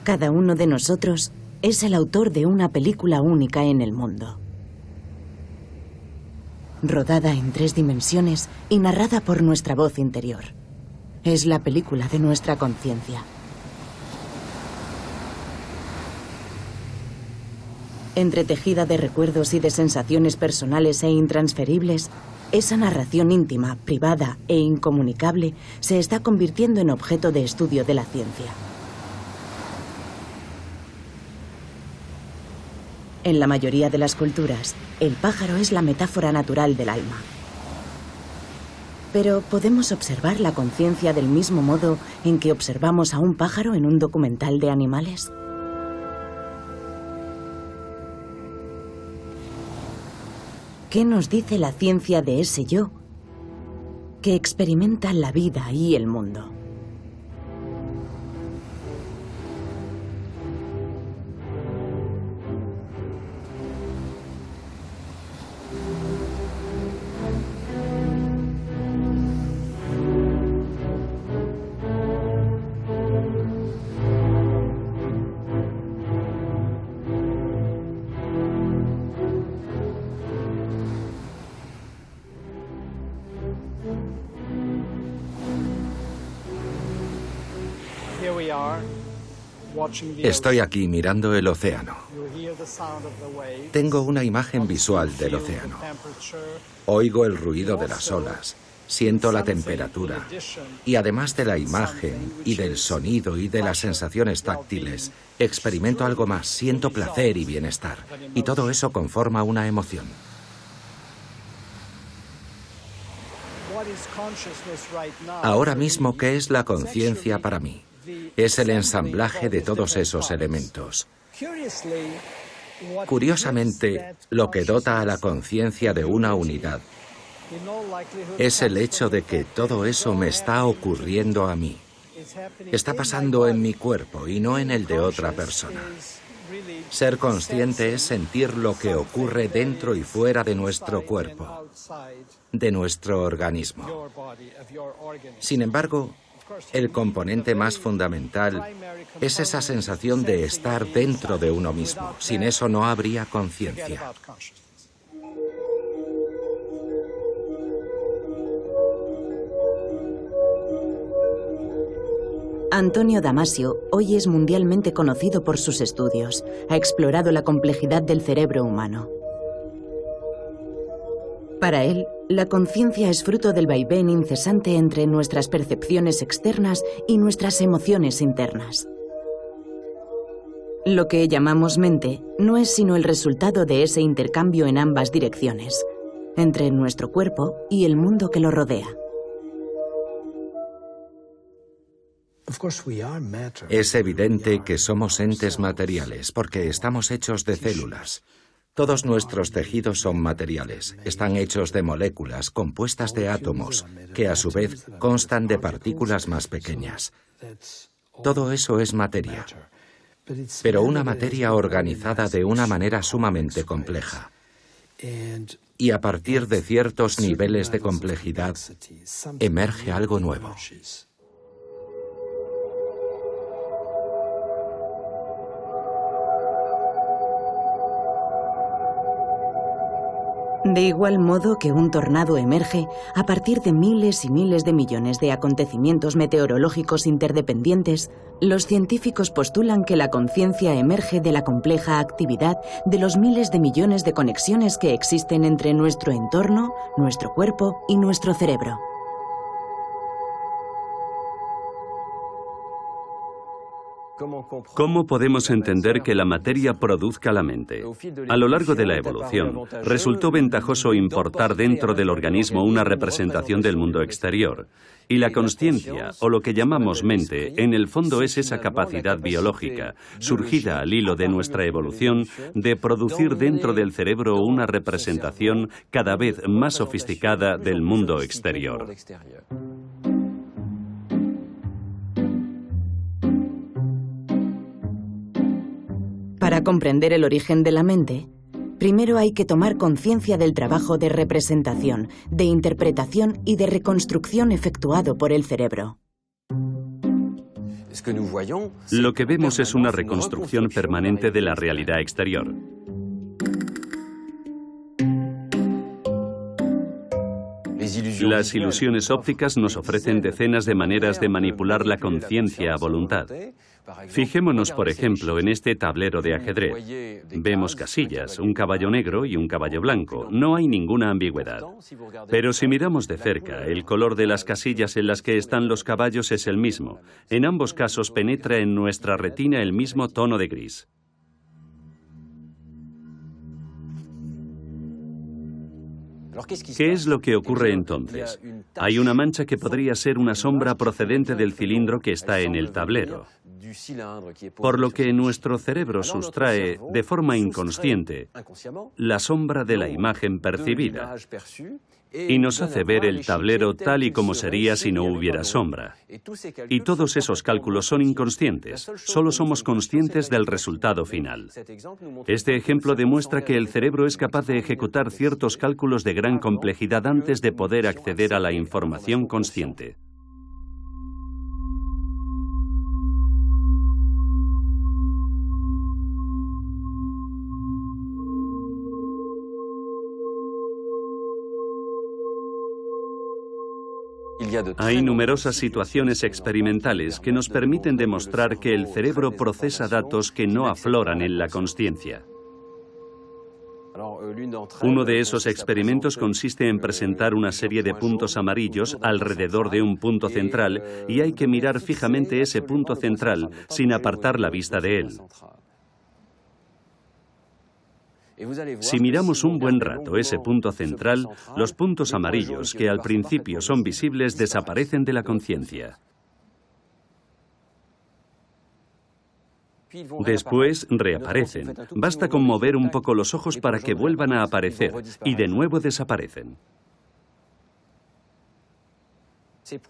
Cada uno de nosotros es el autor de una película única en el mundo. Rodada en 3 dimensiones y narrada por nuestra voz interior. Es la película de nuestra conciencia. Entretejida de recuerdos y de sensaciones personales e intransferibles, esa narración íntima, privada e incomunicable se está convirtiendo en objeto de estudio de la ciencia. En la mayoría de las culturas, el pájaro es la metáfora natural del alma. Pero ¿podemos observar la conciencia del mismo modo en que observamos a un pájaro en un documental de animales? ¿Qué nos dice la ciencia de ese yo que experimenta la vida y el mundo? Estoy aquí mirando el océano. Tengo una imagen visual del océano. Oigo el ruido de las olas, siento la temperatura. Y además de la imagen y del sonido y de las sensaciones táctiles, experimento algo más, siento placer y bienestar. Y todo eso conforma una emoción. Ahora mismo, ¿qué es la conciencia para mí? Es el ensamblaje de todos esos elementos. Curiosamente, lo que dota a la conciencia de una unidad es el hecho de que todo eso me está ocurriendo a mí. Está pasando en mi cuerpo y no en el de otra persona. Ser consciente es sentir lo que ocurre dentro y fuera de nuestro cuerpo, de nuestro organismo. Sin embargo, el componente más fundamental es esa sensación de estar dentro de uno mismo. Sin eso no habría conciencia. Antonio Damasio hoy es mundialmente conocido por sus estudios. Ha explorado la complejidad del cerebro humano. Para él, la conciencia es fruto del vaivén incesante entre nuestras percepciones externas y nuestras emociones internas. Lo que llamamos mente no es sino el resultado de ese intercambio en ambas direcciones, entre nuestro cuerpo y el mundo que lo rodea. Es evidente que somos entes materiales porque estamos hechos de células. Todos nuestros tejidos son materiales, están hechos de moléculas compuestas de átomos, que a su vez constan de partículas más pequeñas. Todo eso es materia, pero una materia organizada de una manera sumamente compleja. Y a partir de ciertos niveles de complejidad, emerge algo nuevo. De igual modo que un tornado emerge a partir de miles y miles de millones de acontecimientos meteorológicos interdependientes, los científicos postulan que la conciencia emerge de la compleja actividad de los miles de millones de conexiones que existen entre nuestro entorno, nuestro cuerpo y nuestro cerebro. ¿Cómo podemos entender que la materia produzca la mente? A lo largo de la evolución, resultó ventajoso importar dentro del organismo una representación del mundo exterior. Y la consciencia, o lo que llamamos mente, en el fondo es esa capacidad biológica, surgida al hilo de nuestra evolución, de producir dentro del cerebro una representación cada vez más sofisticada del mundo exterior. Para comprender el origen de la mente, primero hay que tomar conciencia del trabajo de representación, de interpretación y de reconstrucción efectuado por el cerebro. Lo que vemos es una reconstrucción permanente de la realidad exterior. Las ilusiones ópticas nos ofrecen decenas de maneras de manipular la conciencia a voluntad. Fijémonos, por ejemplo, en este tablero de ajedrez. Vemos casillas, un caballo negro y un caballo blanco. No hay ninguna ambigüedad. Pero si miramos de cerca, el color de las casillas en las que están los caballos es el mismo. En ambos casos penetra en nuestra retina el mismo tono de gris. ¿Qué es lo que ocurre entonces? Hay una mancha que podría ser una sombra procedente del cilindro que está en el tablero, por lo que nuestro cerebro sustrae, de forma inconsciente, la sombra de la imagen percibida y nos hace ver el tablero tal y como sería si no hubiera sombra. Y todos esos cálculos son inconscientes, solo somos conscientes del resultado final. Este ejemplo demuestra que el cerebro es capaz de ejecutar ciertos cálculos de gran complejidad antes de poder acceder a la información consciente. Hay numerosas situaciones experimentales que nos permiten demostrar que el cerebro procesa datos que no afloran en la consciencia. Uno de esos experimentos consiste en presentar una serie de puntos amarillos alrededor de un punto central y hay que mirar fijamente ese punto central sin apartar la vista de él. Si miramos un buen rato ese punto central, los puntos amarillos, que al principio son visibles, desaparecen de la conciencia. Después reaparecen. Basta con mover un poco los ojos para que vuelvan a aparecer y de nuevo desaparecen.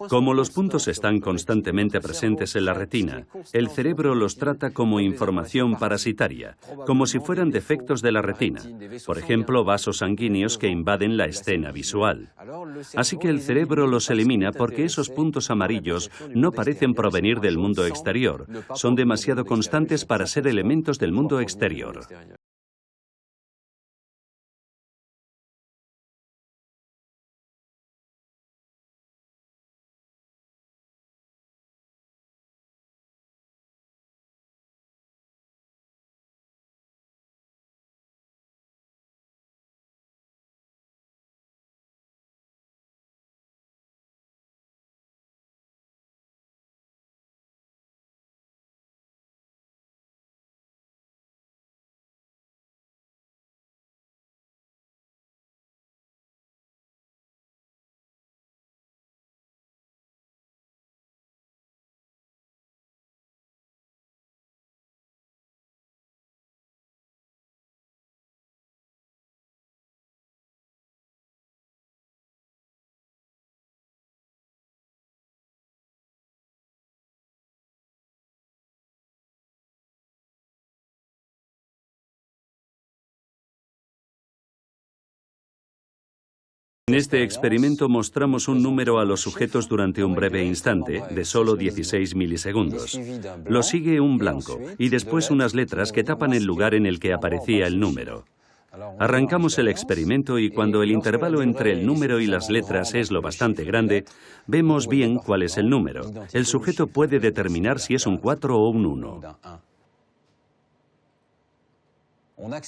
Como los puntos están constantemente presentes en la retina, el cerebro los trata como información parasitaria, como si fueran defectos de la retina, por ejemplo, vasos sanguíneos que invaden la escena visual. Así que el cerebro los elimina porque esos puntos amarillos no parecen provenir del mundo exterior, son demasiado constantes para ser elementos del mundo exterior. En este experimento mostramos un número a los sujetos durante un breve instante, de solo 16 milisegundos. Lo sigue un blanco y después unas letras que tapan el lugar en el que aparecía el número. Arrancamos el experimento y cuando el intervalo entre el número y las letras es lo bastante grande, vemos bien cuál es el número. El sujeto puede determinar si es un 4 o un 1.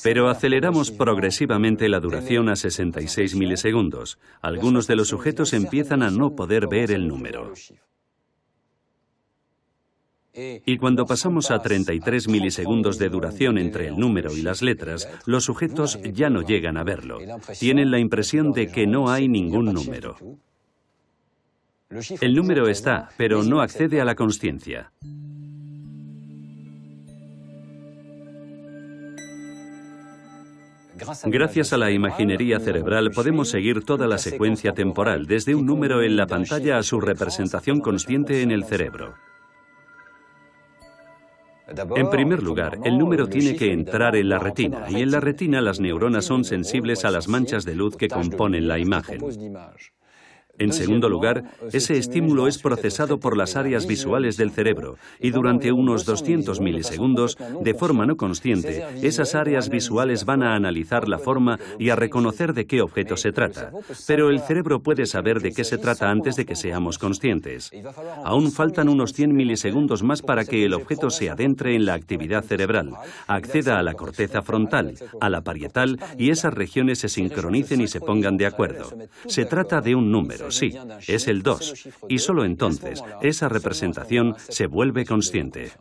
Pero aceleramos progresivamente la duración a 66 milisegundos. Algunos de los sujetos empiezan a no poder ver el número. Y cuando pasamos a 33 milisegundos de duración entre el número y las letras, los sujetos ya no llegan a verlo. Tienen la impresión de que no hay ningún número. El número está, pero no accede a la consciencia. Gracias a la imaginería cerebral podemos seguir toda la secuencia temporal, desde un número en la pantalla a su representación consciente en el cerebro. En primer lugar, el número tiene que entrar en la retina, y en la retina las neuronas son sensibles a las manchas de luz que componen la imagen. En segundo lugar, ese estímulo es procesado por las áreas visuales del cerebro y durante unos 200 milisegundos, de forma no consciente, esas áreas visuales van a analizar la forma y a reconocer de qué objeto se trata. Pero el cerebro puede saber de qué se trata antes de que seamos conscientes. Aún faltan unos 100 milisegundos más para que el objeto se adentre en la actividad cerebral, acceda a la corteza frontal, a la parietal y esas regiones se sincronicen y se pongan de acuerdo. Se trata de un número. Sí, es el 2, y solo entonces esa representación se vuelve consciente.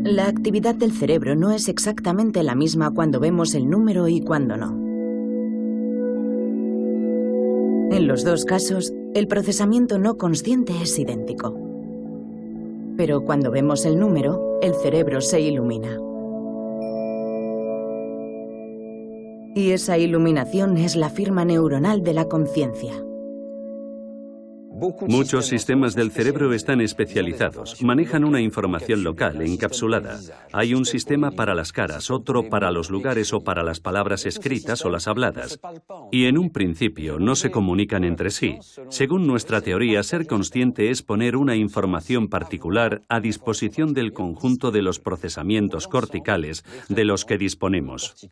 La actividad del cerebro no es exactamente la misma cuando vemos el número y cuando no. En los dos casos, el procesamiento no consciente es idéntico. Pero cuando vemos el número, el cerebro se ilumina. Y esa iluminación es la firma neuronal de la conciencia. Muchos sistemas del cerebro están especializados, manejan una información local, encapsulada. Hay un sistema para las caras, otro para los lugares o para las palabras escritas o las habladas. Y en un principio no se comunican entre sí. Según nuestra teoría, ser consciente es poner una información particular a disposición del conjunto de los procesamientos corticales de los que disponemos.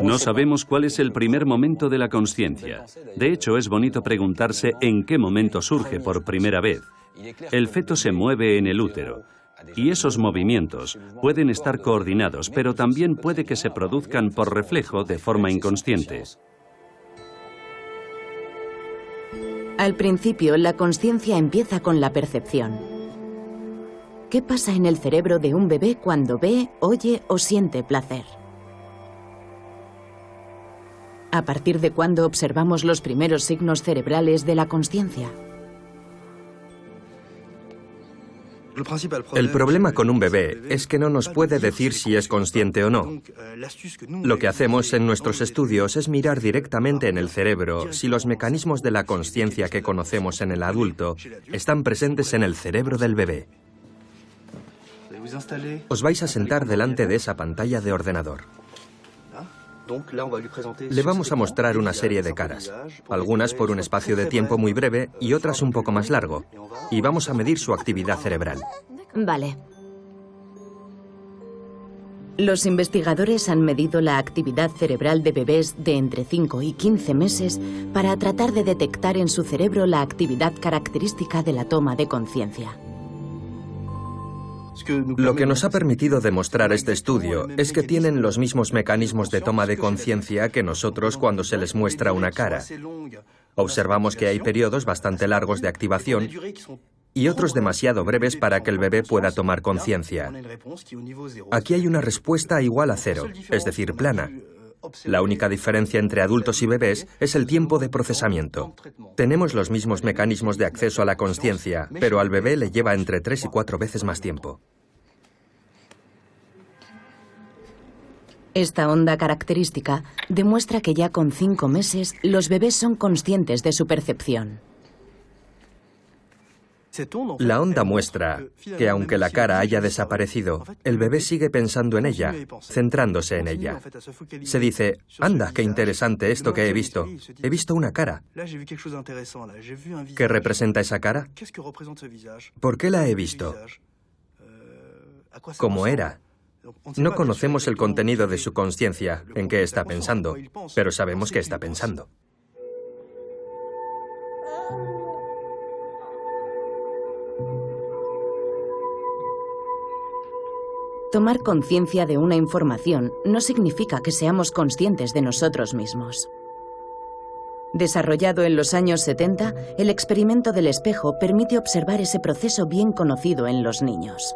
No sabemos cuál es el primer momento de la consciencia. De hecho, es bonito preguntarse en qué momento surge por primera vez. El feto se mueve en el útero. Y esos movimientos pueden estar coordinados, pero también puede que se produzcan por reflejo de forma inconsciente. Al principio, la consciencia empieza con la percepción. ¿Qué pasa en el cerebro de un bebé cuando ve, oye o siente placer? ¿A partir de cuándo observamos los primeros signos cerebrales de la consciencia? El problema con un bebé es que no nos puede decir si es consciente o no. Lo que hacemos en nuestros estudios es mirar directamente en el cerebro si los mecanismos de la consciencia que conocemos en el adulto están presentes en el cerebro del bebé. Os vais a sentar delante de esa pantalla de ordenador. Le vamos a mostrar una serie de caras, algunas por un espacio de tiempo muy breve y otras un poco más largo, y vamos a medir su actividad cerebral. Vale. Los investigadores han medido la actividad cerebral de bebés de entre 5 y 15 meses para tratar de detectar en su cerebro la actividad característica de la toma de conciencia. Lo que nos ha permitido demostrar este estudio es que tienen los mismos mecanismos de toma de conciencia que nosotros cuando se les muestra una cara. Observamos que hay periodos bastante largos de activación y otros demasiado breves para que el bebé pueda tomar conciencia. Aquí hay una respuesta igual a 0, es decir, plana. La única diferencia entre adultos y bebés es el tiempo de procesamiento. Tenemos los mismos mecanismos de acceso a la consciencia, pero al bebé le lleva entre 3 y 4 veces más tiempo. Esta onda característica demuestra que ya con 5 meses los bebés son conscientes de su percepción. La onda muestra que aunque la cara haya desaparecido, el bebé sigue pensando en ella, centrándose en ella. Se dice, anda, qué interesante esto que he visto. He visto una cara. ¿Qué representa esa cara? ¿Por qué la he visto? ¿Cómo era? No conocemos el contenido de su consciencia, en qué está pensando, pero sabemos que está pensando. Tomar conciencia de una información no significa que seamos conscientes de nosotros mismos. Desarrollado en los años 70, el experimento del espejo permite observar ese proceso bien conocido en los niños.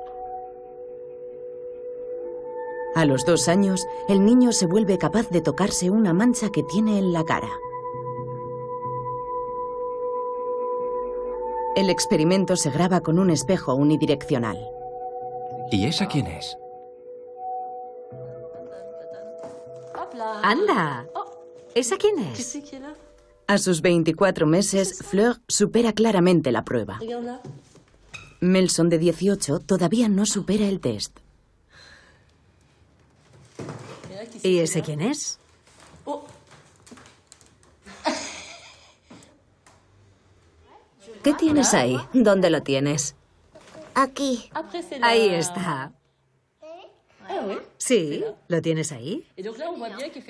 A los 2 años, el niño se vuelve capaz de tocarse una mancha que tiene en la cara. El experimento se graba con un espejo unidireccional. ¿Y esa quién es? ¡Anda! ¿Esa quién es? A sus 24 meses, Fleur supera claramente la prueba. Melson, de 18, todavía no supera el test. ¿Y ese quién es? ¿Qué tienes ahí? ¿Dónde lo tienes? Aquí. Ahí está. Sí, ¿lo tienes ahí?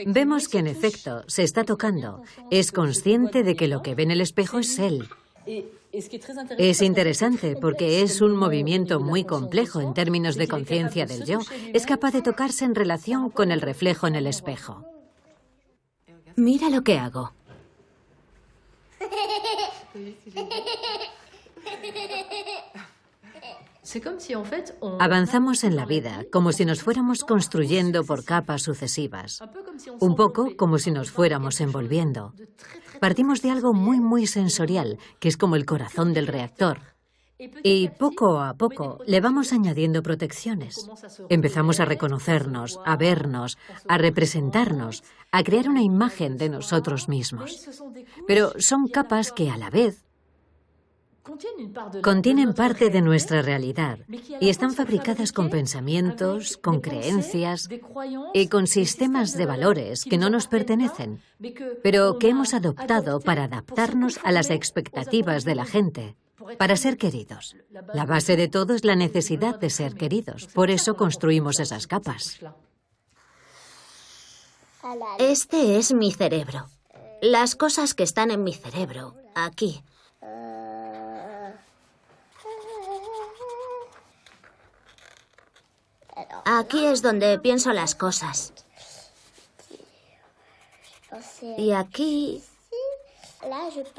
Vemos que en efecto se está tocando. Es consciente de que lo que ve en el espejo es él. Es interesante porque es un movimiento muy complejo en términos de conciencia del yo. Es capaz de tocarse en relación con el reflejo en el espejo. Mira lo que hago. Avanzamos en la vida como si nos fuéramos construyendo por capas sucesivas. Un poco como si nos fuéramos envolviendo. Partimos de algo muy sensorial, que es como el corazón del reactor. Y poco a poco le vamos añadiendo protecciones. Empezamos a reconocernos, a vernos, a representarnos, a crear una imagen de nosotros mismos. Pero son capas que a la vez contienen parte de nuestra realidad y están fabricadas con pensamientos, con creencias y con sistemas de valores que no nos pertenecen, pero que hemos adoptado para adaptarnos a las expectativas de la gente, para ser queridos. La base de todo es la necesidad de ser queridos, por eso construimos esas capas. Este es mi cerebro. Las cosas que están en mi cerebro, aquí. Aquí es donde pienso las cosas. Y aquí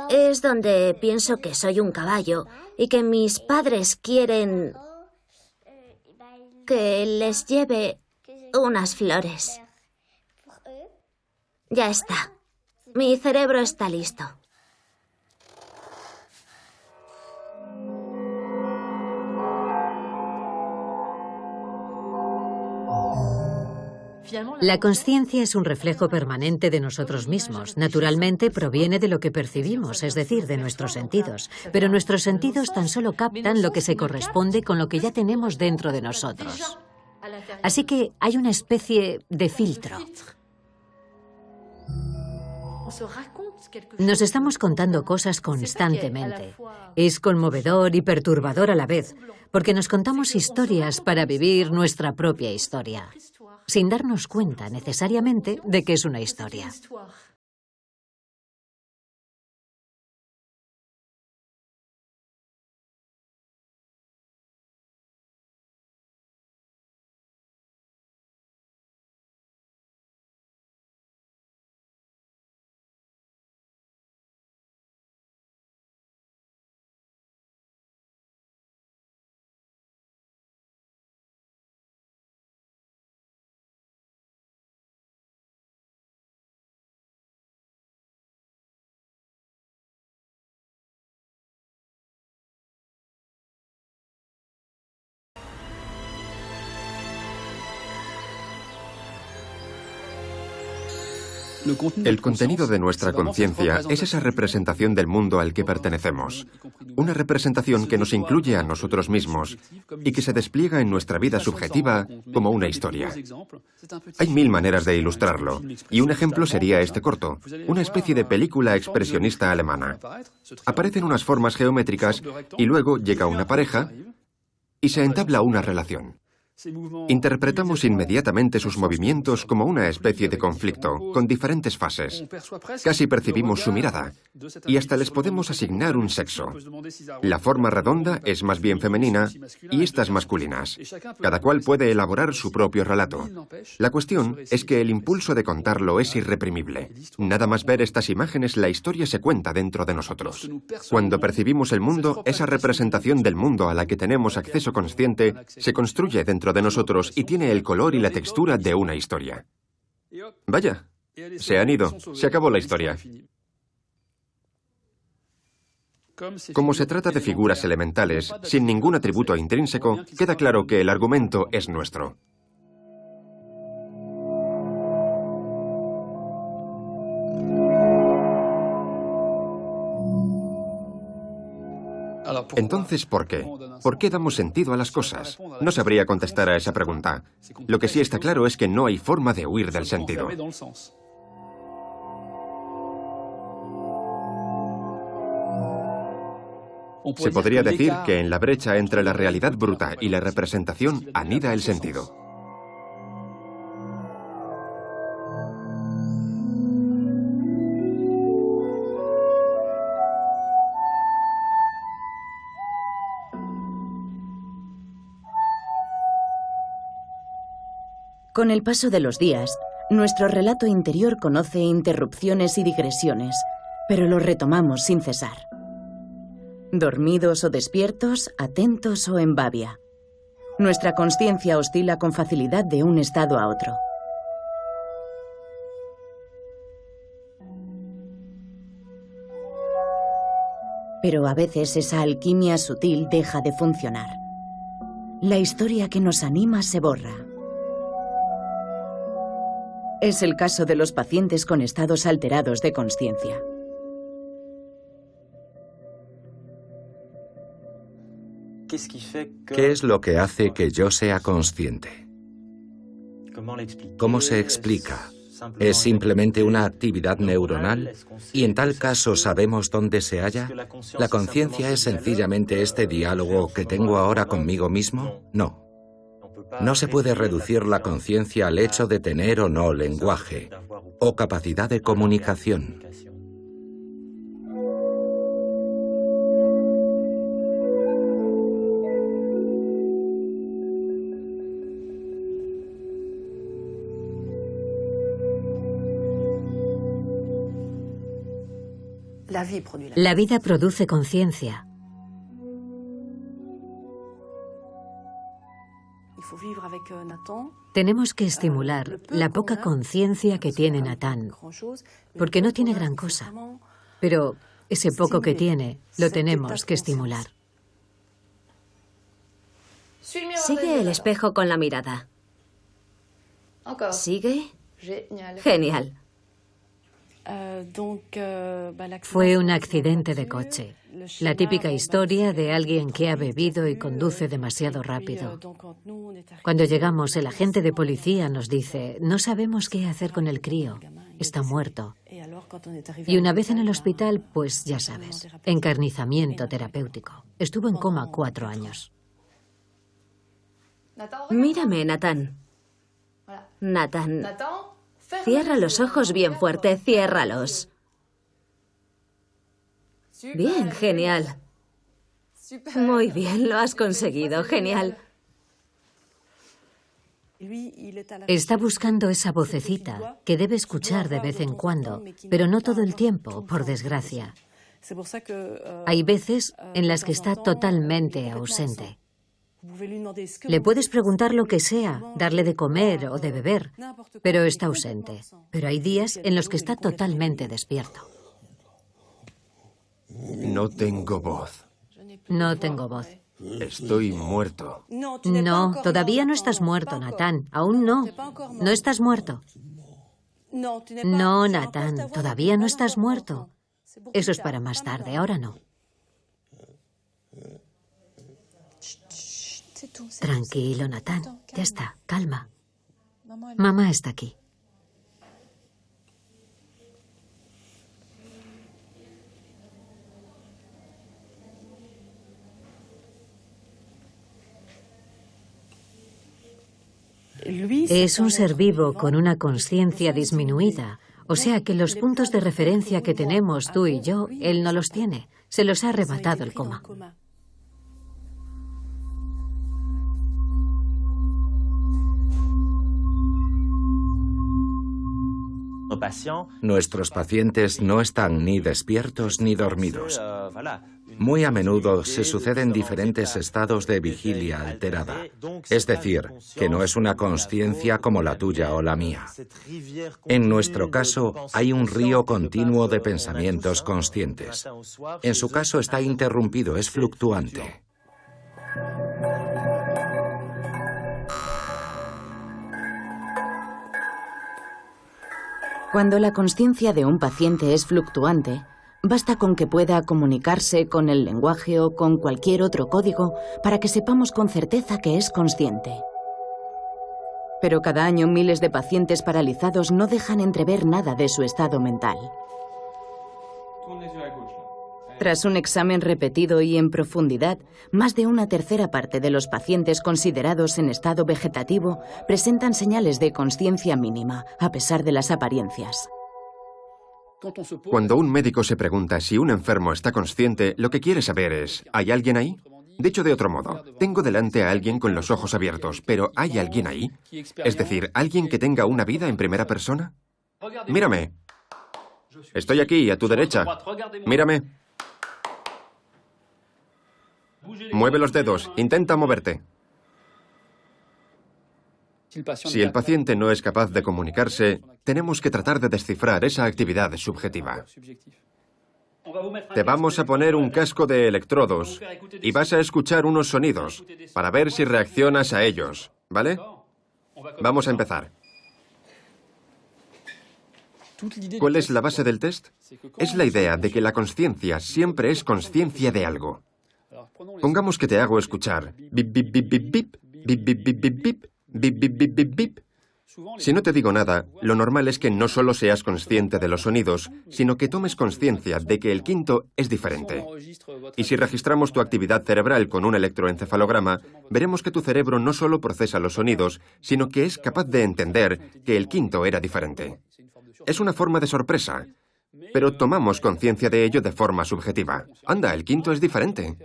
es donde pienso que soy un caballo y que mis padres quieren que les lleve unas flores. Ya está. Mi cerebro está listo. La consciencia es un reflejo permanente de nosotros mismos. Naturalmente proviene de lo que percibimos, es decir, de nuestros sentidos. Pero nuestros sentidos tan solo captan lo que se corresponde con lo que ya tenemos dentro de nosotros. Así que hay una especie de filtro. Nos estamos contando cosas constantemente. Es conmovedor y perturbador a la vez, porque nos contamos historias para vivir nuestra propia historia, sin darnos cuenta necesariamente de que es una historia. El contenido de nuestra conciencia es esa representación del mundo al que pertenecemos. Una representación que nos incluye a nosotros mismos y que se despliega en nuestra vida subjetiva como una historia. Hay mil maneras de ilustrarlo, y un ejemplo sería este corto, una especie de película expresionista alemana. Aparecen unas formas geométricas y luego llega una pareja y se entabla una relación. Interpretamos inmediatamente sus movimientos como una especie de conflicto, con diferentes fases. Casi percibimos su mirada, y hasta les podemos asignar un sexo. La forma redonda es más bien femenina y estas masculinas. Cada cual puede elaborar su propio relato. La cuestión es que el impulso de contarlo es irreprimible. Nada más ver estas imágenes, la historia se cuenta dentro de nosotros. Cuando percibimos el mundo, esa representación del mundo a la que tenemos acceso consciente se construye dentro de nosotros y tiene el color y la textura de una historia. Vaya, se han ido, se acabó la historia. Como se trata de figuras elementales, sin ningún atributo intrínseco, queda claro que el argumento es nuestro. Entonces, ¿por qué? ¿Por qué damos sentido a las cosas? No sabría contestar a esa pregunta. Lo que sí está claro es que no hay forma de huir del sentido. Se podría decir que en la brecha entre la realidad bruta y la representación anida el sentido. Con el paso de los días, nuestro relato interior conoce interrupciones y digresiones, pero lo retomamos sin cesar. Dormidos o despiertos, atentos o en babia. Nuestra consciencia oscila con facilidad de un estado a otro. Pero a veces esa alquimia sutil deja de funcionar. La historia que nos anima se borra. Es el caso de los pacientes con estados alterados de consciencia. ¿Qué es lo que hace que yo sea consciente? ¿Cómo se explica? ¿Es simplemente una actividad neuronal? ¿Y en tal caso sabemos dónde se halla? ¿La conciencia es sencillamente este diálogo que tengo ahora conmigo mismo? No. No se puede reducir la conciencia al hecho de tener o no lenguaje o capacidad de comunicación. La vida produce conciencia. Tenemos que estimular la poca conciencia que tiene Nathan, porque no tiene gran cosa, pero ese poco que tiene lo tenemos que estimular. Sigue el espejo con la mirada. ¿Sigue? Genial. Fue un accidente de coche. La típica historia de alguien que ha bebido y conduce demasiado rápido. Cuando llegamos, el agente de policía nos dice: no sabemos qué hacer con el crío, está muerto. Y una vez en el hospital, pues ya sabes, encarnizamiento terapéutico. Estuvo en coma 4 años. Mírame, Nathan. Nathan, cierra los ojos bien fuerte, ciérralos. Bien, genial. Muy bien, lo has conseguido, genial. Está buscando esa vocecita que debe escuchar de vez en cuando, pero no todo el tiempo, por desgracia. Hay veces en las que está totalmente ausente. Le puedes preguntar lo que sea, darle de comer o de beber, pero está ausente. Pero hay días en los que está totalmente despierto. No tengo voz. No tengo voz. Estoy muerto. No, todavía no estás muerto, Nathan. Aún no. No estás muerto. No, Nathan, todavía no estás muerto. Eso es para más tarde, ahora no. Tranquilo, Nathan. Ya está, calma. Mamá está aquí. Es un ser vivo con una consciencia disminuida, o sea que los puntos de referencia que tenemos tú y yo, él no los tiene. Se los ha arrebatado el coma. Nuestros pacientes no están ni despiertos ni dormidos. Muy a menudo se suceden diferentes estados de vigilia alterada. Es decir, que no es una consciencia como la tuya o la mía. En nuestro caso, hay un río continuo de pensamientos conscientes. En su caso está interrumpido, es fluctuante. Cuando la consciencia de un paciente es fluctuante, Basta con que pueda comunicarse con el lenguaje o con cualquier otro código para que sepamos con certeza que es consciente. Pero cada año miles de pacientes paralizados no dejan entrever nada de su estado mental. Tras un examen repetido y en profundidad, más de una tercera parte de los pacientes considerados en estado vegetativo presentan señales de consciencia mínima, a pesar de las apariencias. Cuando un médico se pregunta si un enfermo está consciente, lo que quiere saber es, ¿hay alguien ahí? Dicho de otro modo, tengo delante a alguien con los ojos abiertos, pero ¿hay alguien ahí? Es decir, ¿alguien que tenga una vida en primera persona? Mírame. Estoy aquí, a tu derecha. Mírame. Mueve los dedos, intenta moverte. Si el paciente no es capaz de comunicarse, tenemos que tratar de descifrar esa actividad subjetiva. Te vamos a poner un casco de electrodos y vas a escuchar unos sonidos para ver si reaccionas a ellos, ¿vale? Vamos a empezar. ¿Cuál es la base del test? Es la idea de que la consciencia siempre es consciencia de algo. Pongamos que te hago escuchar bip, bip, bip, bip, bip, bip, bip, bip, bip, bip, bip, bip, bip, bip, bip. Si no te digo nada, lo normal es que no solo seas consciente de los sonidos, sino que tomes conciencia de que el quinto es diferente. Y si registramos tu actividad cerebral con un electroencefalograma, veremos que tu cerebro no solo procesa los sonidos, sino que es capaz de entender que el quinto era diferente. Es una forma de sorpresa, pero tomamos conciencia de ello de forma subjetiva. Anda, el quinto es diferente.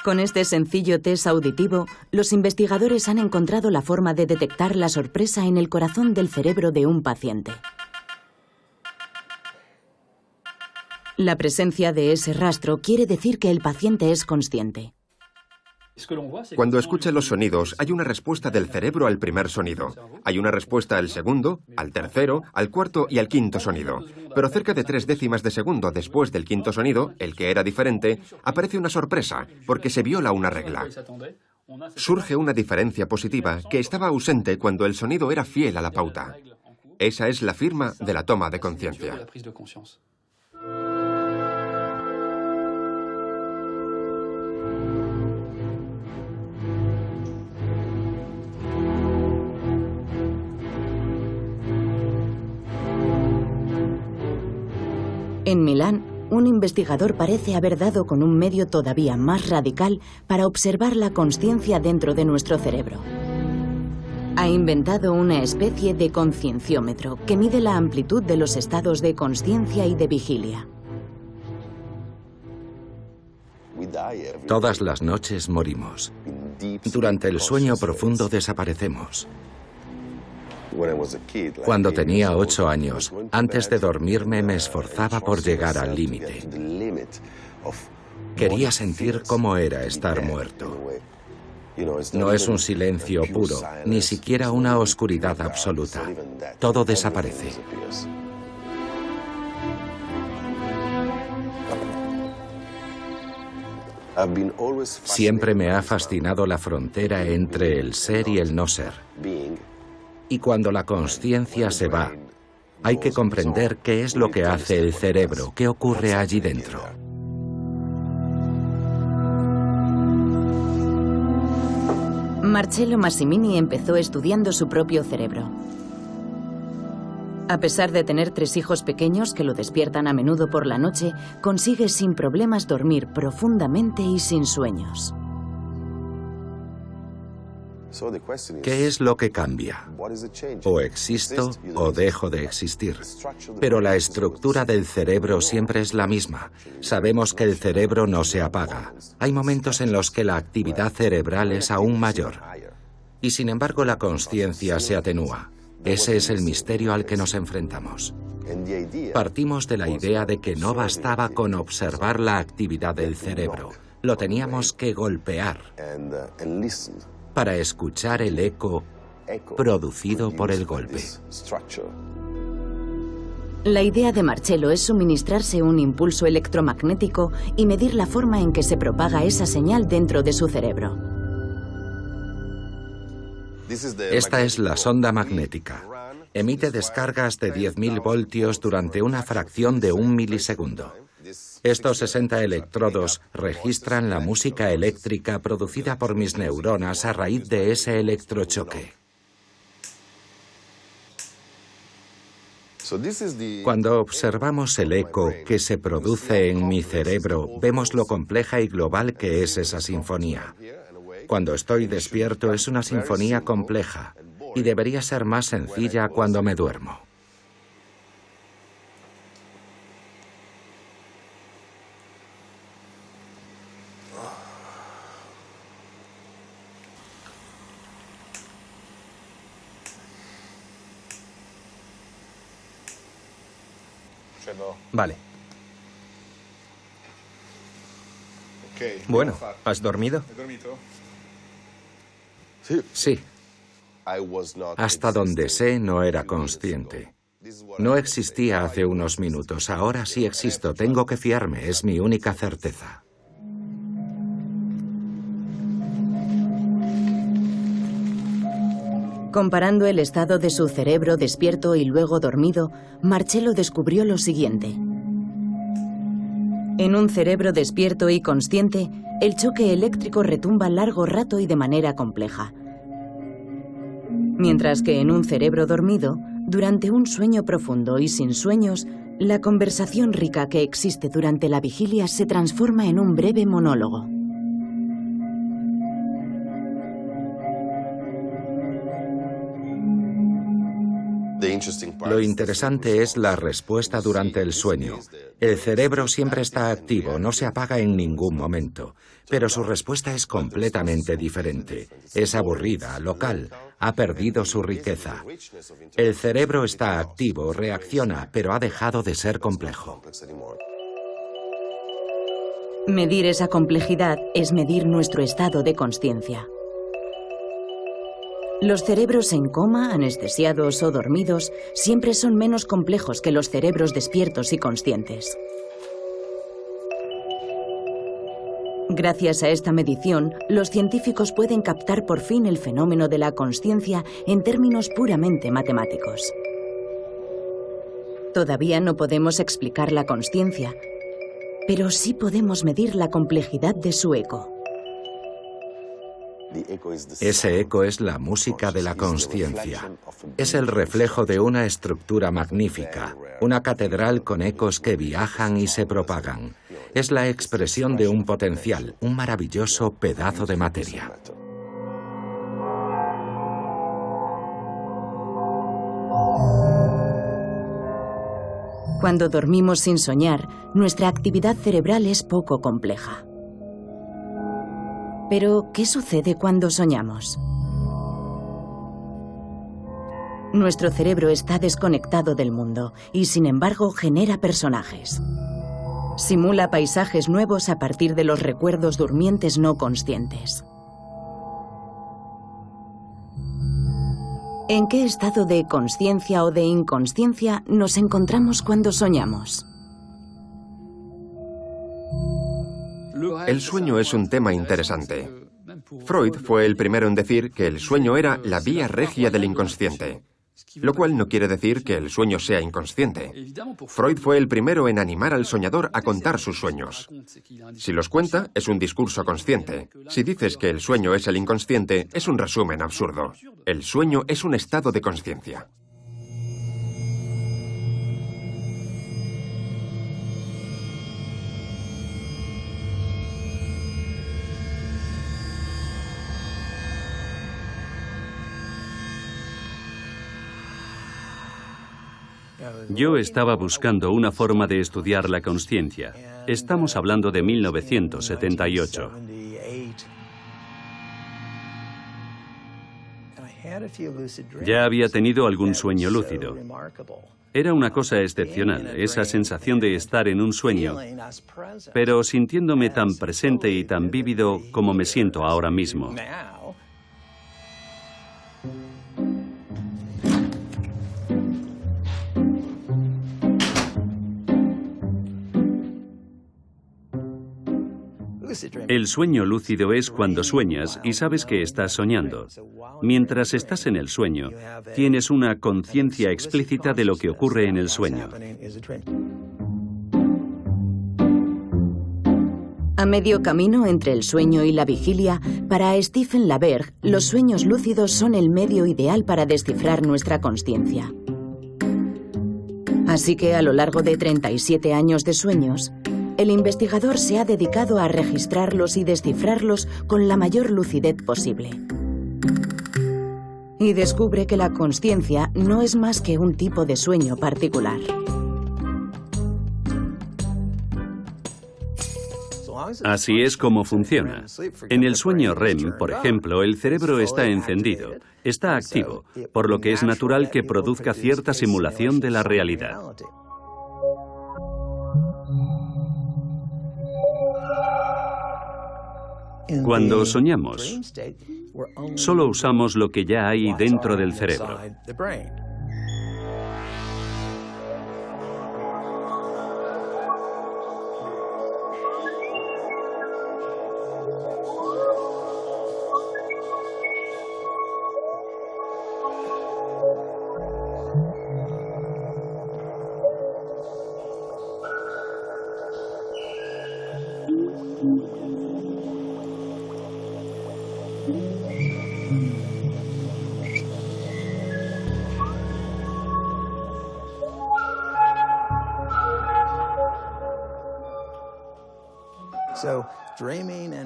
Con este sencillo test auditivo, los investigadores han encontrado la forma de detectar la sorpresa en el corazón del cerebro de un paciente. La presencia de ese rastro quiere decir que el paciente es consciente. Cuando escucha los sonidos, hay una respuesta del cerebro al primer sonido. Hay una respuesta al segundo, al tercero, al cuarto y al quinto sonido. Pero cerca de 3 décimas de segundo después del quinto sonido, el que era diferente, aparece una sorpresa, porque se viola una regla. Surge una diferencia positiva que estaba ausente cuando el sonido era fiel a la pauta. Esa es la firma de la toma de conciencia. En Milán, un investigador parece haber dado con un medio todavía más radical para observar la consciencia dentro de nuestro cerebro. Ha inventado una especie de concienciómetro que mide la amplitud de los estados de consciencia y de vigilia. Todas las noches morimos. Durante el sueño profundo desaparecemos. Cuando tenía 8 años, antes de dormirme me esforzaba por llegar al límite. Quería sentir cómo era estar muerto. No es un silencio puro, ni siquiera una oscuridad absoluta. Todo desaparece. Siempre me ha fascinado la frontera entre el ser y el no ser. Y cuando la consciencia se va, hay que comprender qué es lo que hace el cerebro, qué ocurre allí dentro. Marcello Massimini empezó estudiando su propio cerebro. A pesar de tener 3 hijos pequeños que lo despiertan a menudo por la noche, consigue sin problemas dormir profundamente y sin sueños. ¿Qué es lo que cambia? O existo o dejo de existir. Pero la estructura del cerebro siempre es la misma. Sabemos que el cerebro no se apaga. Hay momentos en los que la actividad cerebral es aún mayor. Y sin embargo la consciencia se atenúa. Ese es el misterio al que nos enfrentamos. Partimos de la idea de que no bastaba con observar la actividad del cerebro. Lo teníamos que golpear para escuchar el eco producido por el golpe. La idea de Marcello es suministrarse un impulso electromagnético y medir la forma en que se propaga esa señal dentro de su cerebro. Esta es la sonda magnética. Emite descargas de 10.000 voltios durante una fracción de un milisegundo. Estos 60 electrodos registran la música eléctrica producida por mis neuronas a raíz de ese electrochoque. Cuando observamos el eco que se produce en mi cerebro, vemos lo compleja y global que es esa sinfonía. Cuando estoy despierto es una sinfonía compleja y debería ser más sencilla cuando me duermo. Vale. Bueno, ¿has dormido? Sí. Hasta donde sé, no era consciente. No existía hace unos minutos. Ahora sí existo. Tengo que fiarme. Es mi única certeza. Comparando el estado de su cerebro despierto y luego dormido, Marcello descubrió lo siguiente. En un cerebro despierto y consciente, el choque eléctrico retumba largo rato y de manera compleja. Mientras que en un cerebro dormido, durante un sueño profundo y sin sueños, la conversación rica que existe durante la vigilia se transforma en un breve monólogo. Lo interesante es la respuesta durante el sueño. El cerebro siempre está activo, no se apaga en ningún momento, pero su respuesta es completamente diferente. Es aburrida, local, ha perdido su riqueza. El cerebro está activo, reacciona, pero ha dejado de ser complejo. Medir esa complejidad es medir nuestro estado de consciencia. Los cerebros en coma, anestesiados o dormidos siempre son menos complejos que los cerebros despiertos y conscientes. Gracias a esta medición, los científicos pueden captar por fin el fenómeno de la consciencia en términos puramente matemáticos. Todavía no podemos explicar la consciencia, pero sí podemos medir la complejidad de su eco. Ese eco es la música de la consciencia. Es el reflejo de una estructura magnífica, una catedral con ecos que viajan y se propagan. Es la expresión de un potencial, un maravilloso pedazo de materia. Cuando dormimos sin soñar, nuestra actividad cerebral es poco compleja. Pero, ¿qué sucede cuando soñamos? Nuestro cerebro está desconectado del mundo y, sin embargo, genera personajes. Simula paisajes nuevos a partir de los recuerdos durmientes no conscientes. ¿En qué estado de consciencia o de inconsciencia nos encontramos cuando soñamos? El sueño es un tema interesante. Freud fue el primero en decir que el sueño era la vía regia del inconsciente, lo cual no quiere decir que el sueño sea inconsciente. Freud fue el primero en animar al soñador a contar sus sueños. Si los cuenta, es un discurso consciente. Si dices que el sueño es el inconsciente, es un resumen absurdo. El sueño es un estado de consciencia. Yo estaba buscando una forma de estudiar la consciencia. Estamos hablando de 1978. Ya había tenido algún sueño lúcido. Era una cosa excepcional, esa sensación de estar en un sueño, pero sintiéndome tan presente y tan vívido como me siento ahora mismo. El sueño lúcido es cuando sueñas y sabes que estás soñando. Mientras estás en el sueño, tienes una conciencia explícita de lo que ocurre en el sueño. A medio camino entre el sueño y la vigilia, para Stephen LaBerge, los sueños lúcidos son el medio ideal para descifrar nuestra consciencia. Así que a lo largo de 37 años de sueños, el investigador se ha dedicado a registrarlos y descifrarlos con la mayor lucidez posible. Y descubre que la consciencia no es más que un tipo de sueño particular. Así es como funciona. En el sueño REM, por ejemplo, el cerebro está encendido, está activo, por lo que es natural que produzca cierta simulación de la realidad. Cuando soñamos, solo usamos lo que ya hay dentro del cerebro.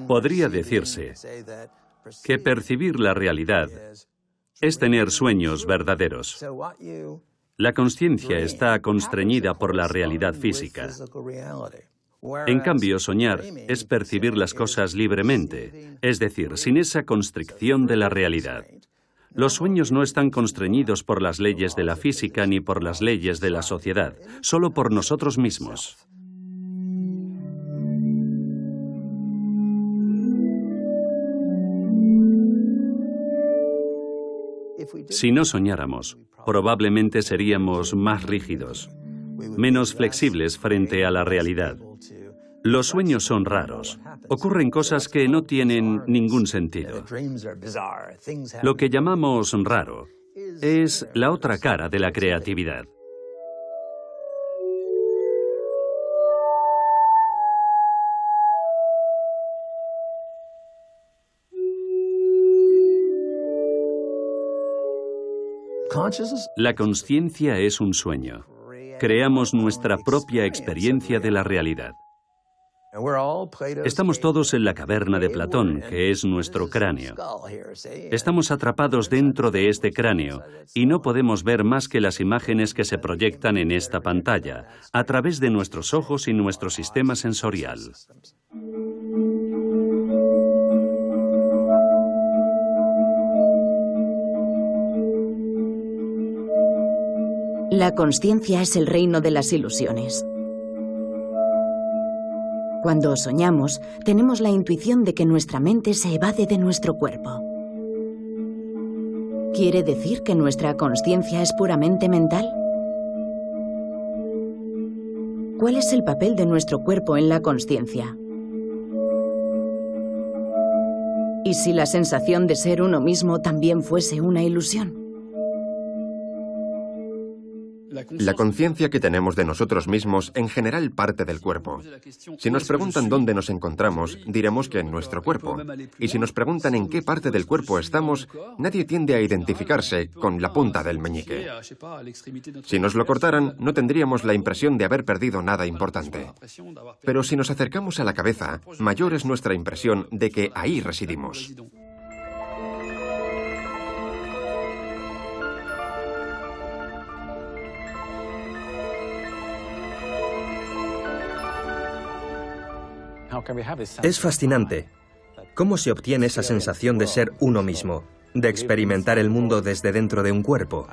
Podría decirse que percibir la realidad es tener sueños verdaderos. La consciencia está constreñida por la realidad física. En cambio, soñar es percibir las cosas libremente, es decir, sin esa constricción de la realidad. Los sueños no están constreñidos por las leyes de la física ni por las leyes de la sociedad, solo por nosotros mismos. Si no soñáramos, probablemente seríamos más rígidos, menos flexibles frente a la realidad. Los sueños son raros. Ocurren cosas que no tienen ningún sentido. Lo que llamamos raro es la otra cara de la creatividad. La consciencia es un sueño. Creamos nuestra propia experiencia de la realidad. Estamos todos en la caverna de Platón, que es nuestro cráneo. Estamos atrapados dentro de este cráneo y no podemos ver más que las imágenes que se proyectan en esta pantalla, a través de nuestros ojos y nuestro sistema sensorial. La consciencia es el reino de las ilusiones. Cuando soñamos, tenemos la intuición de que nuestra mente se evade de nuestro cuerpo. ¿Quiere decir que nuestra consciencia es puramente mental? ¿Cuál es el papel de nuestro cuerpo en la consciencia? ¿Y si la sensación de ser uno mismo también fuese una ilusión? La conciencia que tenemos de nosotros mismos en general parte del cuerpo. Si nos preguntan dónde nos encontramos, diremos que en nuestro cuerpo. Y si nos preguntan en qué parte del cuerpo estamos, nadie tiende a identificarse con la punta del meñique. Si nos lo cortaran, no tendríamos la impresión de haber perdido nada importante. Pero si nos acercamos a la cabeza, mayor es nuestra impresión de que ahí residimos. Es fascinante. ¿Cómo se obtiene esa sensación de ser uno mismo, de experimentar el mundo desde dentro de un cuerpo?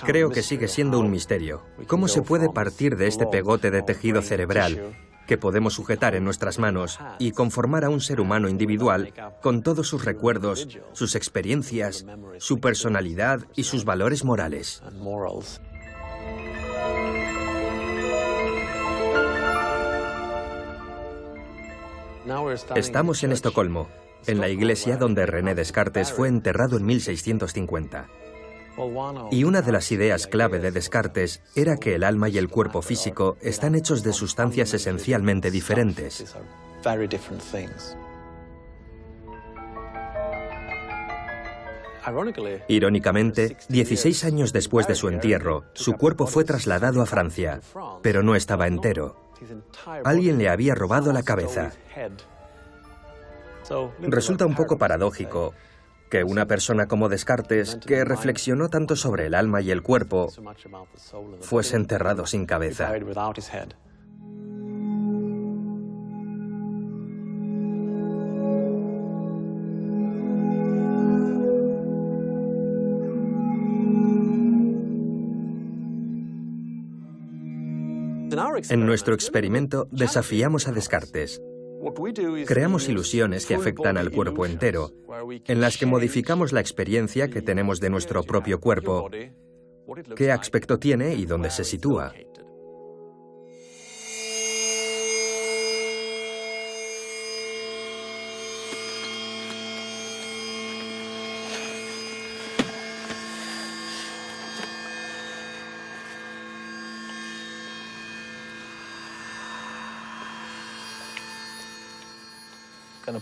Creo que sigue siendo un misterio. ¿Cómo se puede partir de este pegote de tejido cerebral que podemos sujetar en nuestras manos y conformar a un ser humano individual con todos sus recuerdos, sus experiencias, su personalidad y sus valores morales? Estamos en Estocolmo, en la iglesia donde René Descartes fue enterrado en 1650. Y una de las ideas clave de Descartes era que el alma y el cuerpo físico están hechos de sustancias esencialmente diferentes. Irónicamente, 16 años después de su entierro, su cuerpo fue trasladado a Francia, pero no estaba entero. Alguien le había robado la cabeza. Resulta un poco paradójico que una persona como Descartes, que reflexionó tanto sobre el alma y el cuerpo, fuese enterrado sin cabeza. En nuestro experimento desafiamos a Descartes. Creamos ilusiones que afectan al cuerpo entero, en las que modificamos la experiencia que tenemos de nuestro propio cuerpo, qué aspecto tiene y dónde se sitúa.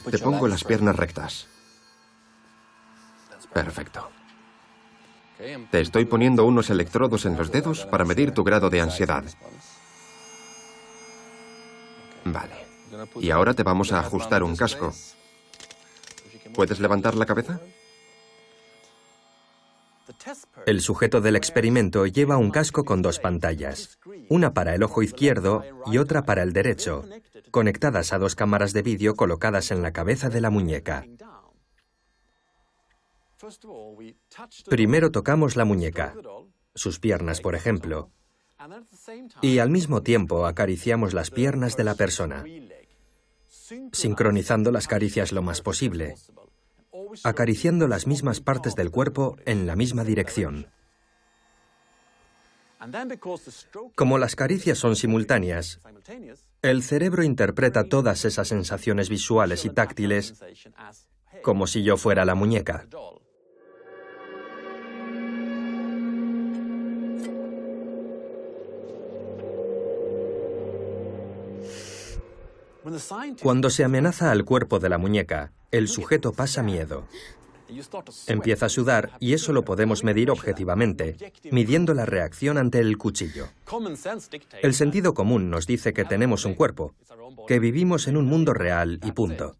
Te pongo las piernas rectas. Perfecto. Te estoy poniendo unos electrodos en los dedos para medir tu grado de ansiedad. Vale. Y ahora te vamos a ajustar un casco. ¿Puedes levantar la cabeza? El sujeto del experimento lleva un casco con dos pantallas, una para el ojo izquierdo y otra para el derecho, conectadas a dos cámaras de vídeo colocadas en la cabeza de la muñeca. Primero tocamos la muñeca, sus piernas, por ejemplo, y al mismo tiempo acariciamos las piernas de la persona, sincronizando las caricias lo más posible, acariciando las mismas partes del cuerpo en la misma dirección. Como las caricias son simultáneas, el cerebro interpreta todas esas sensaciones visuales y táctiles como si yo fuera la muñeca. Cuando se amenaza al cuerpo de la muñeca, el sujeto pasa miedo. Empieza a sudar y eso lo podemos medir objetivamente, midiendo la reacción ante el cuchillo. El sentido común nos dice que tenemos un cuerpo, que vivimos en un mundo real y punto.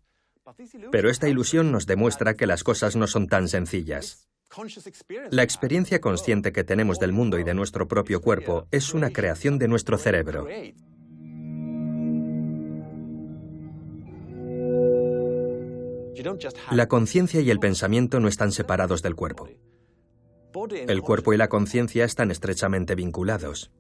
Pero esta ilusión nos demuestra que las cosas no son tan sencillas. La experiencia consciente que tenemos del mundo y de nuestro propio cuerpo es una creación de nuestro cerebro. La conciencia y el pensamiento no están separados del cuerpo. El cuerpo y la conciencia están estrechamente vinculados.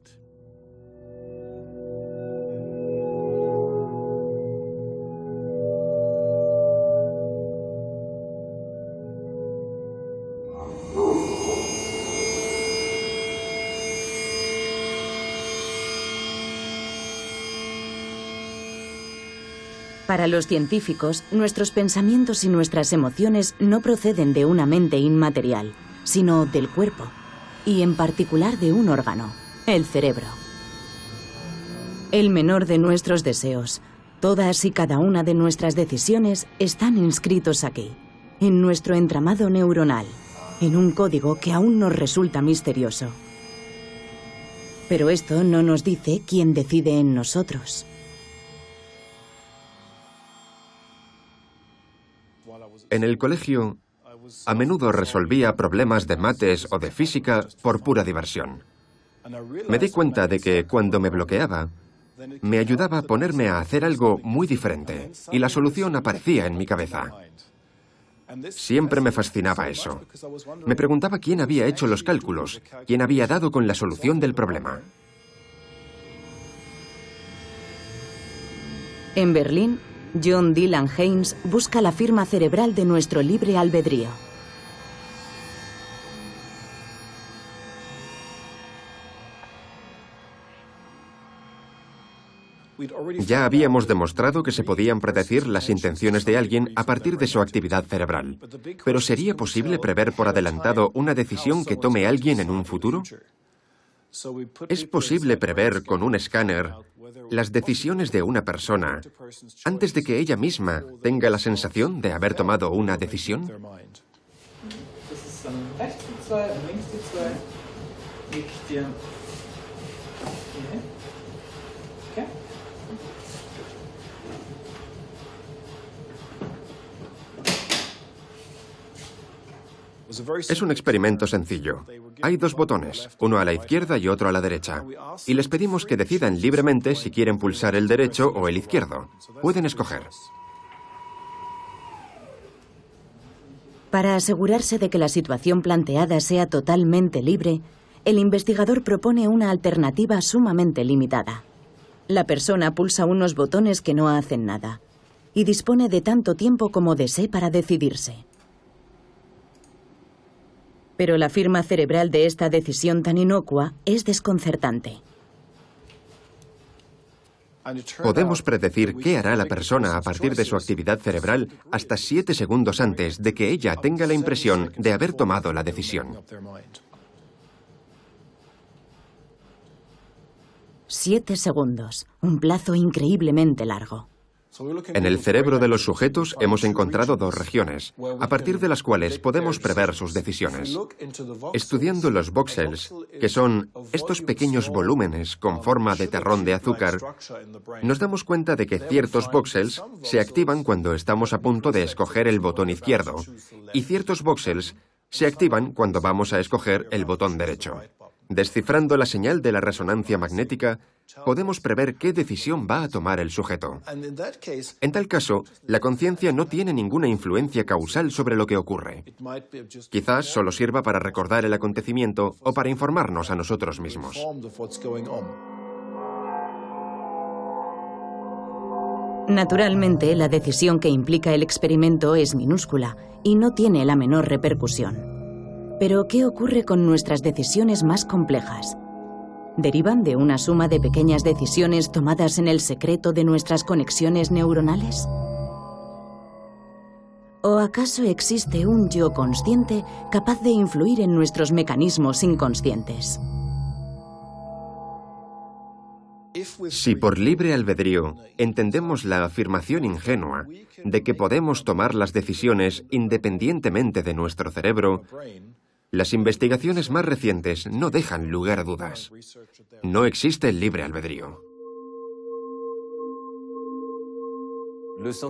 Para los científicos, nuestros pensamientos y nuestras emociones no proceden de una mente inmaterial, sino del cuerpo, y en particular de un órgano, el cerebro. El menor de nuestros deseos, todas y cada una de nuestras decisiones están inscritos aquí, en nuestro entramado neuronal, en un código que aún nos resulta misterioso. Pero esto no nos dice quién decide en nosotros. En el colegio, a menudo resolvía problemas de mates o de física por pura diversión. Me di cuenta de que cuando me bloqueaba, me ayudaba a ponerme a hacer algo muy diferente y la solución aparecía en mi cabeza. Siempre me fascinaba eso. Me preguntaba quién había hecho los cálculos, quién había dado con la solución del problema. En Berlín, John Dylan Haynes busca la firma cerebral de nuestro libre albedrío. Ya habíamos demostrado que se podían predecir las intenciones de alguien a partir de su actividad cerebral. Pero ¿sería posible prever por adelantado una decisión que tome alguien en un futuro? ¿Es posible prever con un escáner las decisiones de una persona antes de que ella misma tenga la sensación de haber tomado una decisión? Es un experimento sencillo. Hay dos botones, uno a la izquierda y otro a la derecha. Y les pedimos que decidan libremente si quieren pulsar el derecho o el izquierdo. Pueden escoger. Para asegurarse de que la situación planteada sea totalmente libre, el investigador propone una alternativa sumamente limitada. La persona pulsa unos botones que no hacen nada y dispone de tanto tiempo como desee para decidirse. Pero la firma cerebral de esta decisión tan inocua es desconcertante. Podemos predecir qué hará la persona a partir de su actividad cerebral hasta 7 segundos antes de que ella tenga la impresión de haber tomado la decisión. 7 segundos, un plazo increíblemente largo. En el cerebro de los sujetos hemos encontrado dos regiones, a partir de las cuales podemos prever sus decisiones. Estudiando los voxels, que son estos pequeños volúmenes con forma de terrón de azúcar, nos damos cuenta de que ciertos voxels se activan cuando estamos a punto de escoger el botón izquierdo, y ciertos voxels se activan cuando vamos a escoger el botón derecho. Descifrando la señal de la resonancia magnética, podemos prever qué decisión va a tomar el sujeto. En tal caso, la conciencia no tiene ninguna influencia causal sobre lo que ocurre. Quizás solo sirva para recordar el acontecimiento o para informarnos a nosotros mismos. Naturalmente, la decisión que implica el experimento es minúscula y no tiene la menor repercusión. Pero, ¿qué ocurre con nuestras decisiones más complejas? ¿Derivan de una suma de pequeñas decisiones tomadas en el secreto de nuestras conexiones neuronales? ¿O acaso existe un yo consciente capaz de influir en nuestros mecanismos inconscientes? Si por libre albedrío entendemos la afirmación ingenua de que podemos tomar las decisiones independientemente de nuestro cerebro, las investigaciones más recientes no dejan lugar a dudas. No existe el libre albedrío.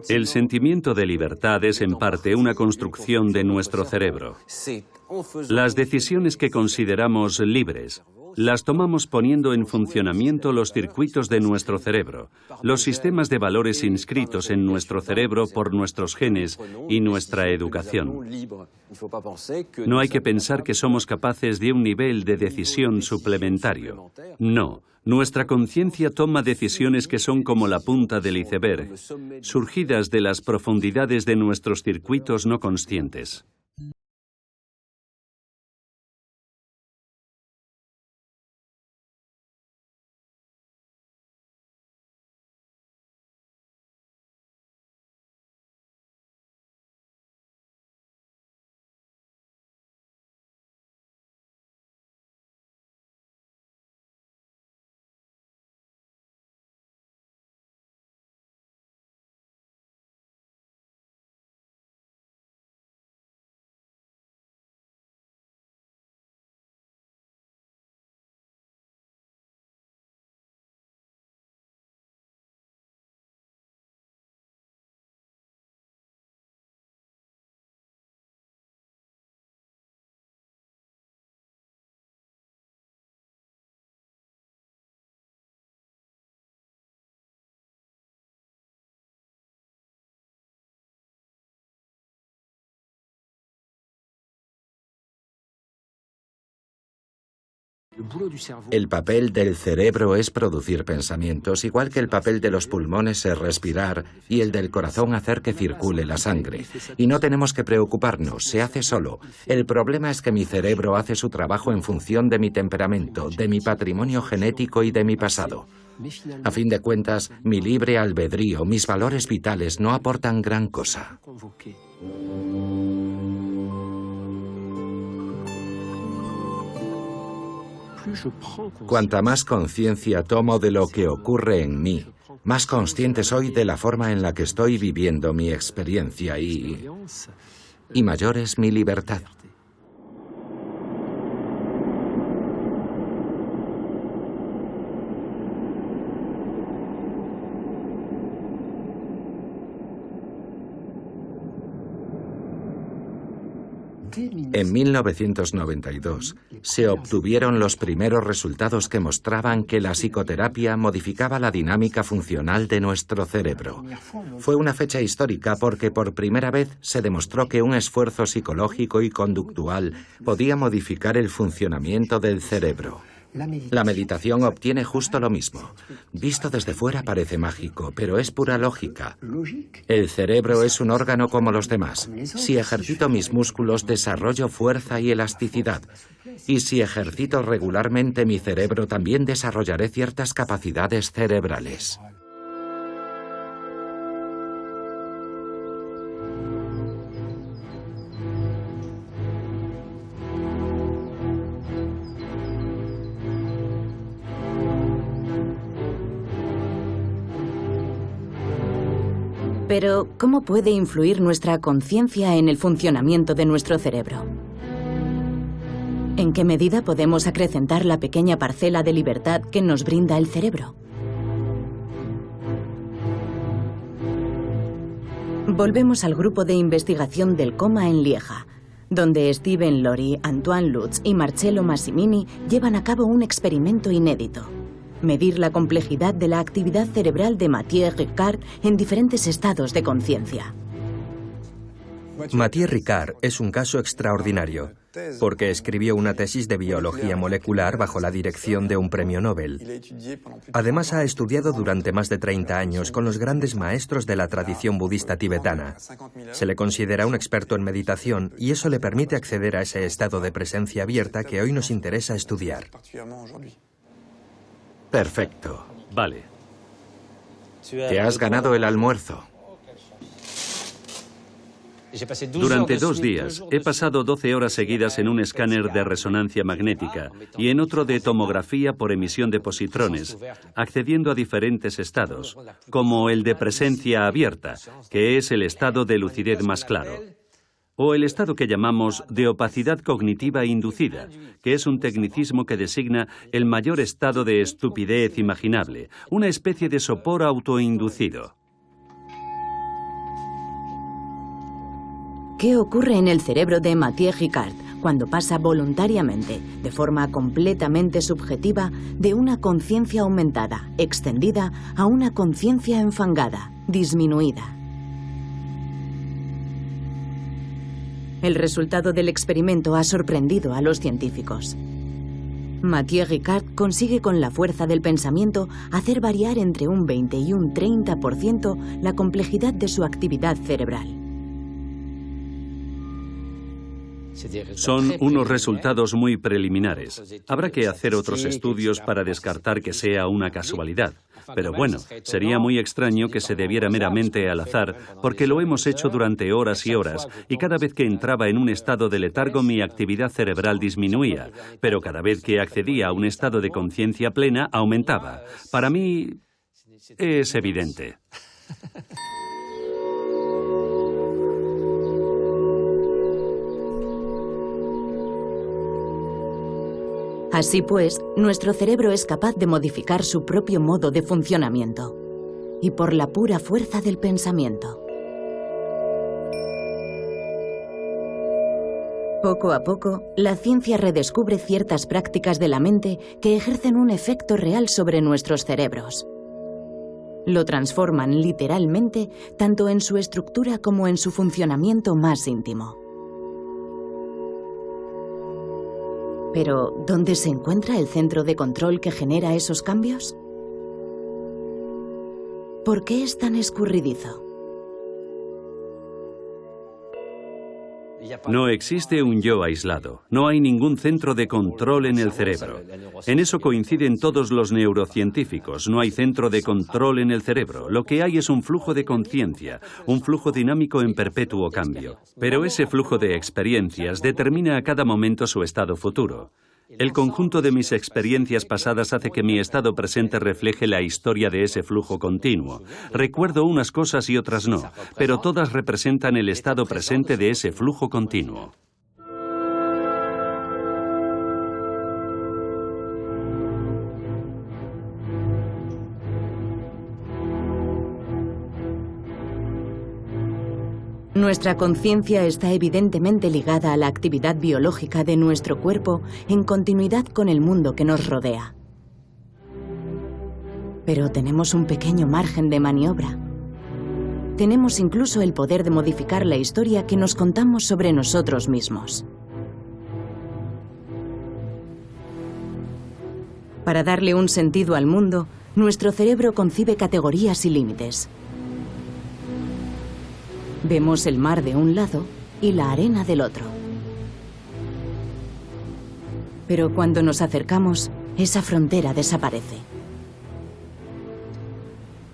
El sentimiento de libertad es en parte una construcción de nuestro cerebro. Las decisiones que consideramos libres las tomamos poniendo en funcionamiento los circuitos de nuestro cerebro, los sistemas de valores inscritos en nuestro cerebro por nuestros genes y nuestra educación. No hay que pensar que somos capaces de un nivel de decisión suplementario. No, nuestra conciencia toma decisiones que son como la punta del iceberg, surgidas de las profundidades de nuestros circuitos no conscientes. El papel del cerebro es producir pensamientos, igual que el papel de los pulmones es respirar y el del corazón hacer que circule la sangre. Y no tenemos que preocuparnos, se hace solo. El problema es que mi cerebro hace su trabajo en función de mi temperamento, de mi patrimonio genético y de mi pasado. A fin de cuentas, mi libre albedrío, mis valores vitales no aportan gran cosa. Cuanta más conciencia tomo de lo que ocurre en mí, más consciente soy de la forma en la que estoy viviendo mi experiencia y mayor es mi libertad. En 1992 se obtuvieron los primeros resultados que mostraban que la psicoterapia modificaba la dinámica funcional de nuestro cerebro. Fue una fecha histórica porque por primera vez se demostró que un esfuerzo psicológico y conductual podía modificar el funcionamiento del cerebro. La meditación obtiene justo lo mismo. Visto desde fuera parece mágico, pero es pura lógica. El cerebro es un órgano como los demás. Si ejercito mis músculos, desarrollo fuerza y elasticidad. Y si ejercito regularmente mi cerebro, también desarrollaré ciertas capacidades cerebrales. Pero, ¿cómo puede influir nuestra conciencia en el funcionamiento de nuestro cerebro? ¿En qué medida podemos acrecentar la pequeña parcela de libertad que nos brinda el cerebro? Volvemos al grupo de investigación del coma en Lieja, donde Stephen Lori, Antoine Lutz y Marcello Massimini llevan a cabo un experimento inédito. Medir la complejidad de la actividad cerebral de Mathieu Ricard en diferentes estados de conciencia. Mathieu Ricard es un caso extraordinario, porque escribió una tesis de biología molecular bajo la dirección de un premio Nobel. Además, ha estudiado durante más de 30 años con los grandes maestros de la tradición budista tibetana. Se le considera un experto en meditación y eso le permite acceder a ese estado de presencia abierta que hoy nos interesa estudiar. Perfecto. Vale. Te has ganado el almuerzo. Durante 2 días he pasado 12 horas seguidas en un escáner de resonancia magnética y en otro de tomografía por emisión de positrones, accediendo a diferentes estados, como el de presencia abierta, que es el estado de lucidez más claro, o el estado que llamamos de opacidad cognitiva inducida, que es un tecnicismo que designa el mayor estado de estupidez imaginable, una especie de sopor autoinducido. ¿Qué ocurre en el cerebro de Mathieu Ricard cuando pasa voluntariamente, de forma completamente subjetiva, de una conciencia aumentada, extendida, a una conciencia enfangada, disminuida? El resultado del experimento ha sorprendido a los científicos. Mathieu Ricard consigue con la fuerza del pensamiento hacer variar entre un 20 y un 30% la complejidad de su actividad cerebral. Son unos resultados muy preliminares. Habrá que hacer otros estudios para descartar que sea una casualidad. Pero bueno, sería muy extraño que se debiera meramente al azar, porque lo hemos hecho durante horas y horas, y cada vez que entraba en un estado de letargo mi actividad cerebral disminuía, pero cada vez que accedía a un estado de conciencia plena aumentaba. Para mí es evidente. Así pues, nuestro cerebro es capaz de modificar su propio modo de funcionamiento, y por la pura fuerza del pensamiento. Poco a poco, la ciencia redescubre ciertas prácticas de la mente que ejercen un efecto real sobre nuestros cerebros. Lo transforman literalmente tanto en su estructura como en su funcionamiento más íntimo. Pero, ¿dónde se encuentra el centro de control que genera esos cambios? ¿Por qué es tan escurridizo? No existe un yo aislado, no hay ningún centro de control en el cerebro. En eso coinciden todos los neurocientíficos, no hay centro de control en el cerebro. Lo que hay es un flujo de conciencia, un flujo dinámico en perpetuo cambio. Pero ese flujo de experiencias determina a cada momento su estado futuro. El conjunto de mis experiencias pasadas hace que mi estado presente refleje la historia de ese flujo continuo. Recuerdo unas cosas y otras no, pero todas representan el estado presente de ese flujo continuo. Nuestra conciencia está evidentemente ligada a la actividad biológica de nuestro cuerpo en continuidad con el mundo que nos rodea. Pero tenemos un pequeño margen de maniobra. Tenemos incluso el poder de modificar la historia que nos contamos sobre nosotros mismos. Para darle un sentido al mundo, nuestro cerebro concibe categorías y límites. Vemos el mar de un lado y la arena del otro. Pero cuando nos acercamos, esa frontera desaparece.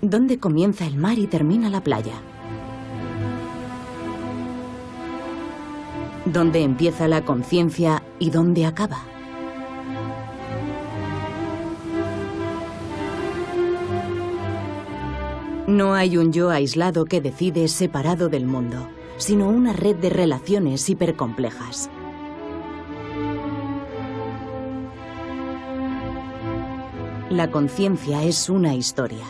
¿Dónde comienza el mar y termina la playa? ¿Dónde empieza la conciencia y dónde acaba? No hay un yo aislado que decide separado del mundo, sino una red de relaciones hipercomplejas. La conciencia es una historia.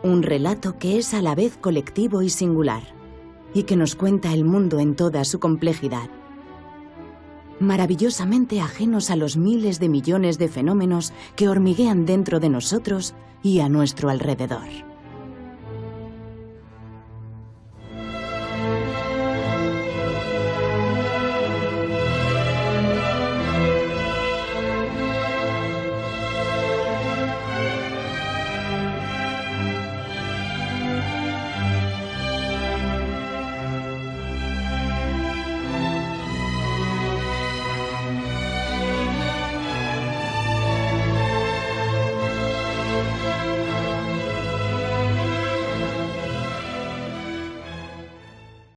Un relato que es a la vez colectivo y singular, y que nos cuenta el mundo en toda su complejidad. Maravillosamente ajenos a los miles de millones de fenómenos que hormiguean dentro de nosotros y a nuestro alrededor.